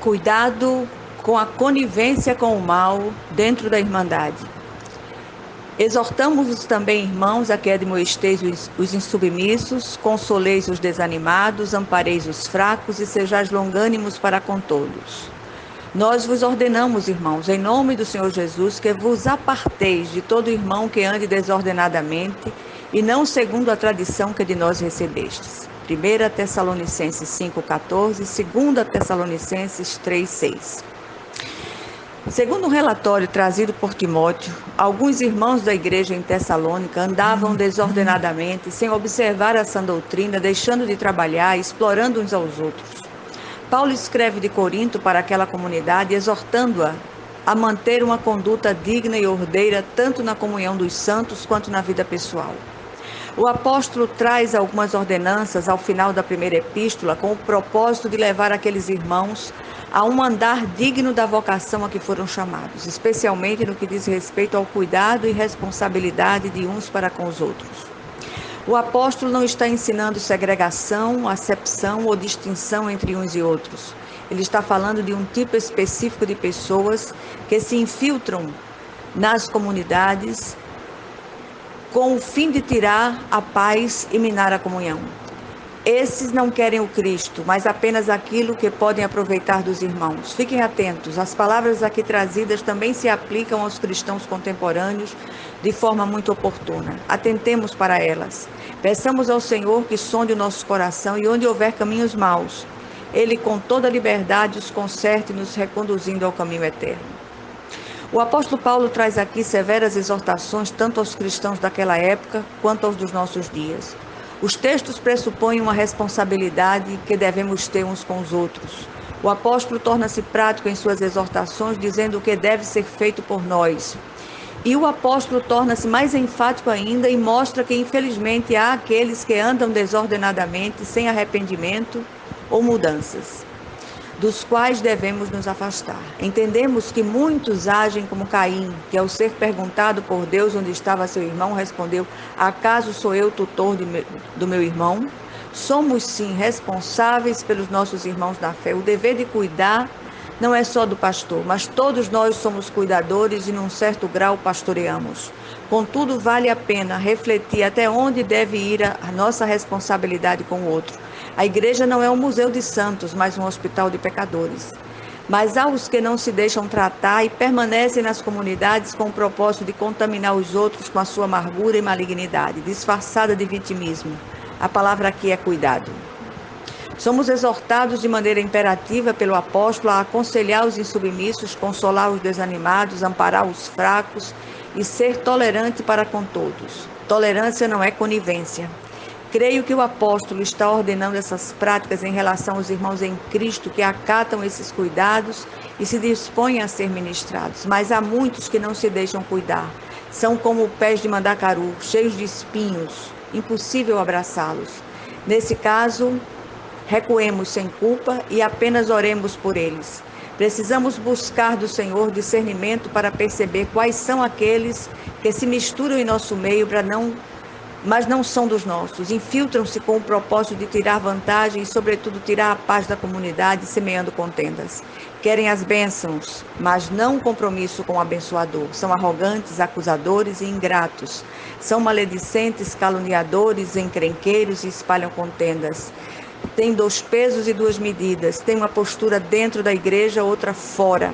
Cuidado com a conivência com o mal dentro da Irmandade. Exortamos-vos também, irmãos, a que admoesteis os insubmissos, consoleis os desanimados, ampareis os fracos e sejais longânimos para com todos. Nós vos ordenamos, irmãos, em nome do Senhor Jesus, que vos aparteis de todo irmão que ande desordenadamente e não segundo a tradição que de nós recebestes. 1 Tessalonicenses 5,14, 2 Tessalonicenses 3,6. Segundo um relatório trazido por Timóteo, alguns irmãos da igreja em Tessalônica andavam desordenadamente, sem observar a sã doutrina, deixando de trabalhar, explorando uns aos outros. Paulo escreve de Corinto para aquela comunidade, exortando-a a manter uma conduta digna e ordeira, tanto na comunhão dos santos quanto na vida pessoal. O apóstolo traz algumas ordenanças ao final da primeira epístola com o propósito de levar aqueles irmãos a um andar digno da vocação a que foram chamados, especialmente no que diz respeito ao cuidado e responsabilidade de uns para com os outros. O apóstolo não está ensinando segregação, acepção ou distinção entre uns e outros. Ele está falando de um tipo específico de pessoas que se infiltram nas comunidades com o fim de tirar a paz e minar a comunhão. Esses não querem o Cristo, mas apenas aquilo que podem aproveitar dos irmãos. Fiquem atentos, as palavras aqui trazidas também se aplicam aos cristãos contemporâneos de forma muito oportuna. Atentemos para elas. Peçamos ao Senhor que sonde o nosso coração e onde houver caminhos maus, Ele com toda liberdade os conserte, nos reconduzindo ao caminho eterno. O apóstolo Paulo traz aqui severas exortações tanto aos cristãos daquela época quanto aos dos nossos dias. Os textos pressupõem uma responsabilidade que devemos ter uns com os outros. O apóstolo torna-se prático em suas exortações, dizendo o que deve ser feito por nós. E o apóstolo torna-se mais enfático ainda e mostra que, infelizmente, há aqueles que andam desordenadamente, sem arrependimento ou mudanças, dos quais devemos nos afastar. Entendemos que muitos agem como Caim, que ao ser perguntado por Deus onde estava seu irmão, respondeu: acaso sou eu tutor do meu irmão? Somos sim responsáveis pelos nossos irmãos na fé. O dever de cuidar não é só do pastor, mas todos nós somos cuidadores e num certo grau pastoreamos. Contudo, vale a pena refletir até onde deve ir a nossa responsabilidade com o outro. A igreja não é um museu de santos, mas um hospital de pecadores. Mas há os que não se deixam tratar e permanecem nas comunidades com o propósito de contaminar os outros com a sua amargura e malignidade, disfarçada de vitimismo. A palavra aqui é cuidado. Somos exortados de maneira imperativa pelo apóstolo a aconselhar os insubmissos, consolar os desanimados, amparar os fracos e ser tolerante para com todos. Tolerância não é conivência. Creio que o apóstolo está ordenando essas práticas em relação aos irmãos em Cristo que acatam esses cuidados e se dispõem a ser ministrados. Mas há muitos que não se deixam cuidar. São como pés de mandacaru, cheios de espinhos, impossível abraçá-los. Nesse caso, recuemos sem culpa e apenas oremos por eles. Precisamos buscar do Senhor discernimento para perceber quais são aqueles que se misturam em nosso meio mas não são dos nossos. Infiltram-se com o propósito de tirar vantagem e, sobretudo, tirar a paz da comunidade, semeando contendas. Querem as bênçãos, mas não compromisso com o abençoador. São arrogantes, acusadores e ingratos. São maledicentes, caluniadores, encrenqueiros e espalham contendas. Têm 2 pesos e 2 medidas. Têm uma postura dentro da igreja, outra fora.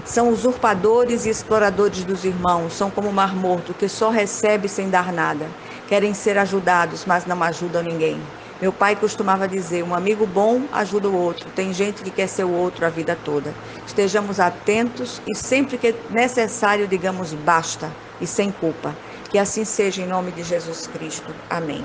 São usurpadores e exploradores dos irmãos. São como o mar morto, que só recebe sem dar nada. Querem ser ajudados, mas não ajudam ninguém. Meu pai costumava dizer: um amigo bom ajuda o outro. Tem gente que quer ser o outro a vida toda. Estejamos atentos e sempre que necessário digamos basta e sem culpa. Que assim seja em nome de Jesus Cristo. Amém.